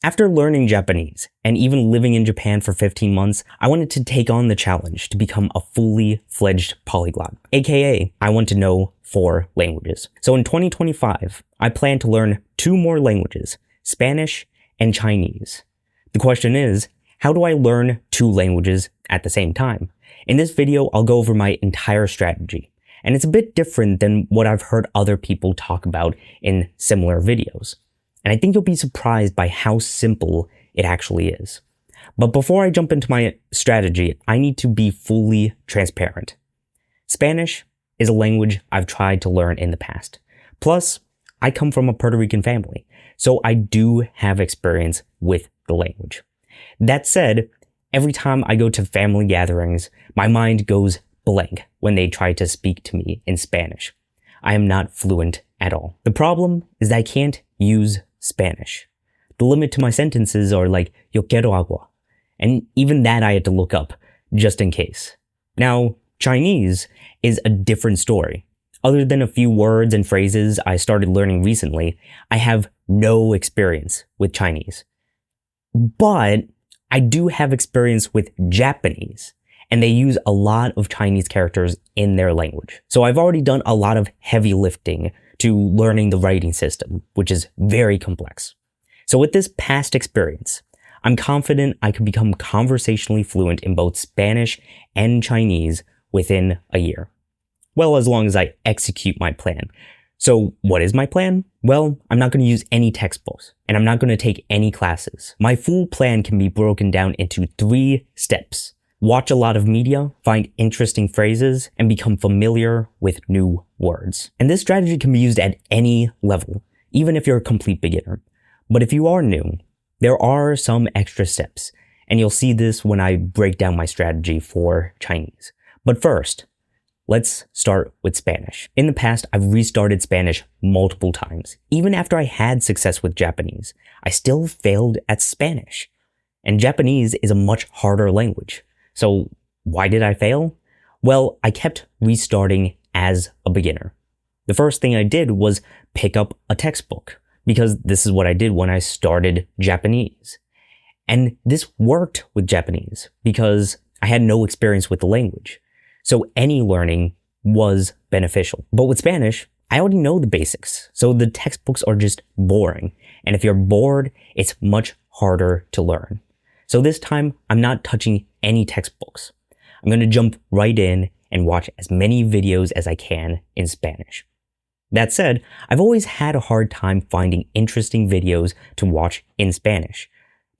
After learning Japanese and even living in Japan for 15 months, I wanted to take on the challenge to become a fully fledged polyglot, aka I want to know 4 languages. So in 2025, I plan to learn 2 more languages, Spanish and Chinese. The question is, how do I learn 2 languages at the same time? In this video, I'll go over my entire strategy, and it's a bit different than what I've heard other people talk about in similar videos. And I think you'll be surprised by how simple it actually is. But before I jump into my strategy, I need to be fully transparent. Spanish is a language I've tried to learn in the past. Plus, I come from a Puerto Rican family, so I do have experience with the language. That said, every time I go to family gatherings, my mind goes blank when they try to speak to me in Spanish. I am not fluent at all. The problem is that I can't use Spanish. The limit to my sentences are like, yo quiero agua. And even that I had to look up, just in case. Now, Chinese is a different story. Other than a few words and phrases I started learning recently, I have no experience with Chinese. But I do have experience with Japanese, and they use a lot of Chinese characters in their language. So I've already done a lot of heavy lifting to learning the writing system, which is very complex. So with this past experience, I'm confident I could become conversationally fluent in both Spanish and Chinese within a year. Well, as long as I execute my plan. So what is my plan? Well, I'm not going to use any textbooks, and I'm not going to take any classes. My full plan can be broken down into 3 steps. Watch a lot of media, find interesting phrases, and become familiar with new words. And this strategy can be used at any level, even if you're a complete beginner. But if you are new, there are some extra steps, and you'll see this when I break down my strategy for Chinese. But first, let's start with Spanish. In the past, I've restarted Spanish multiple times. Even after I had success with Japanese, I still failed at Spanish. And Japanese is a much harder language. So why did I fail? Well, I kept restarting as a beginner. The first thing I did was pick up a textbook, because this is what I did when I started Japanese. And this worked with Japanese because I had no experience with the language. So any learning was beneficial. But with Spanish, I already know the basics, so the textbooks are just boring. And if you're bored, it's much harder to learn. So this time, I'm not touching any textbooks. I'm going to jump right in and watch as many videos as I can in Spanish. That said, I've always had a hard time finding interesting videos to watch in Spanish.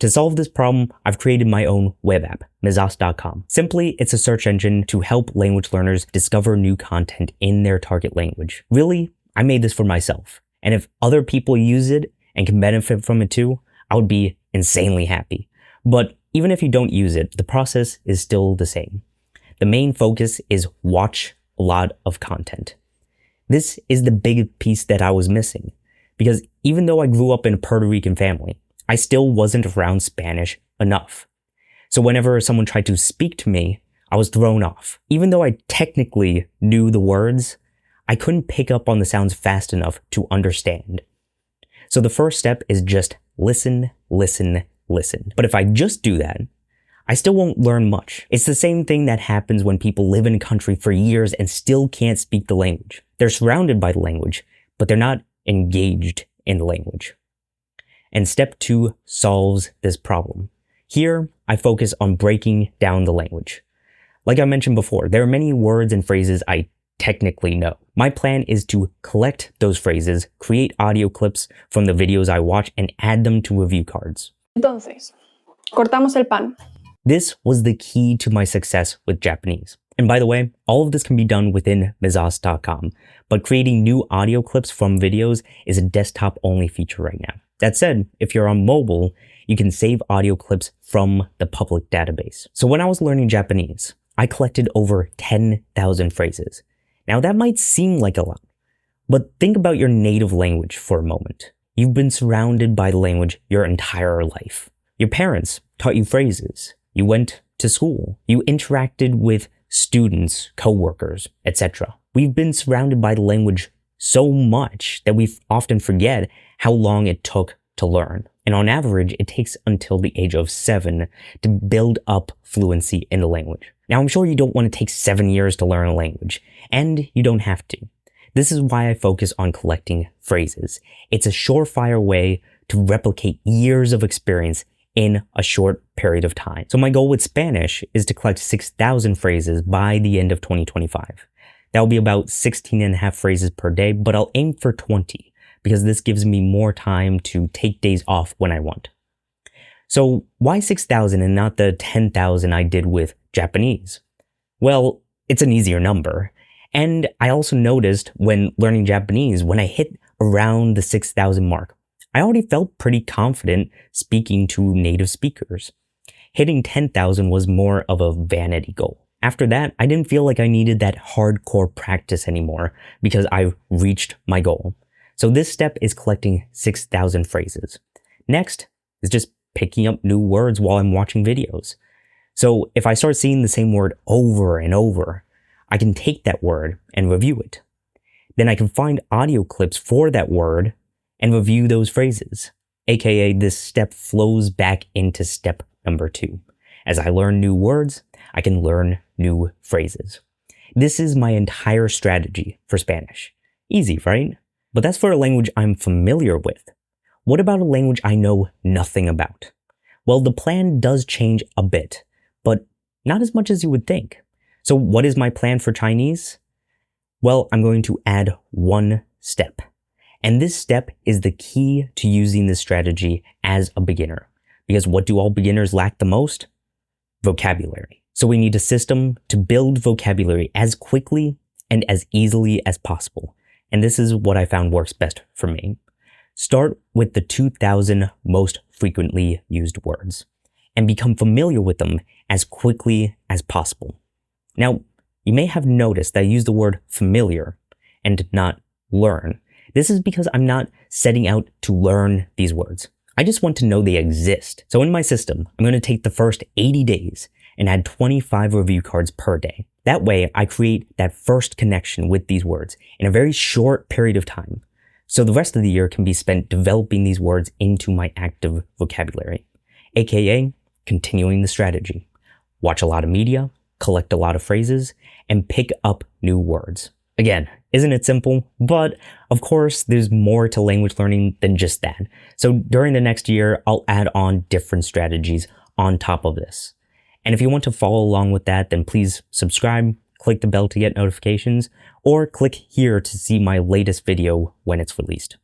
To solve this problem, I've created my own web app, Mizas.com. Simply, it's a search engine to help language learners discover new content in their target language. Really, I made this for myself. And if other people use it and can benefit from it too, I would be insanely happy. But even if you don't use it, the process is still the same. The main focus is watch a lot of content. This is the big piece that I was missing, because even though I grew up in a Puerto Rican family, I still wasn't around Spanish enough. So whenever someone tried to speak to me, I was thrown off. Even though I technically knew the words, I couldn't pick up on the sounds fast enough to understand. So the first step is just listen, listen, listen. But if I just do that, I still won't learn much. It's the same thing that happens when people live in a country for years and still can't speak the language. They're surrounded by the language, but they're not engaged in the language. And step 2 solves this problem. Here, I focus on breaking down the language. Like I mentioned before, there are many words and phrases I technically know. My plan is to collect those phrases, create audio clips from the videos I watch, and add them to review cards. Entonces, cortamos el pan. This was the key to my success with Japanese. And by the way, all of this can be done within Mizas.com, but creating new audio clips from videos is a desktop-only feature right now. That said, if you're on mobile, you can save audio clips from the public database. So when I was learning Japanese, I collected over 10,000 phrases. Now that might seem like a lot, but think about your native language for a moment. You've been surrounded by the language your entire life. Your parents taught you phrases. You went to school. You interacted with students, coworkers, etc. We've been surrounded by the language so much that we often forget how long it took to learn. And on average, it takes until the age of 7 to build up fluency in the language. Now, I'm sure you don't want to take 7 years to learn a language, and you don't have to. This is why I focus on collecting phrases. It's a surefire way to replicate years of experience in a short period of time. So my goal with Spanish is to collect 6,000 phrases by the end of 2025. That will be about 16 and a half phrases per day, but I'll aim for 20 because this gives me more time to take days off when I want. So why 6,000 and not the 10,000 I did with Japanese? Well, it's an easier number. And I also noticed when learning Japanese, when I hit around the 6,000 mark, I already felt pretty confident speaking to native speakers. Hitting 10,000 was more of a vanity goal. After that, I didn't feel like I needed that hardcore practice anymore because I reached my goal. So this step is collecting 6,000 phrases. Next is just picking up new words while I'm watching videos. So if I start seeing the same word over and over, I can take that word and review it. Then I can find audio clips for that word and review those phrases. AKA, this step flows back into step number 2. As I learn new words, I can learn new phrases. This is my entire strategy for Spanish. Easy, right? But that's for a language I'm familiar with. What about a language I know nothing about? Well, the plan does change a bit, but not as much as you would think. So what is my plan for Chinese? Well, I'm going to add one step. And this step is the key to using this strategy as a beginner. Because what do all beginners lack the most? Vocabulary. So we need a system to build vocabulary as quickly and as easily as possible. And this is what I found works best for me. Start with the 2,000 most frequently used words and become familiar with them as quickly as possible. Now, you may have noticed that I use the word familiar and not learn. This is because I'm not setting out to learn these words. I just want to know they exist. So in my system, I'm going to take the first 80 days and add 25 review cards per day. That way, I create that first connection with these words in a very short period of time. So the rest of the year can be spent developing these words into my active vocabulary, aka continuing the strategy. Watch a lot of media, collect a lot of phrases, and pick up new words. Again, isn't it simple? But of course, there's more to language learning than just that. So during the next year, I'll add on different strategies on top of this. And if you want to follow along with that, then please subscribe, click the bell to get notifications, or click here to see my latest video when it's released.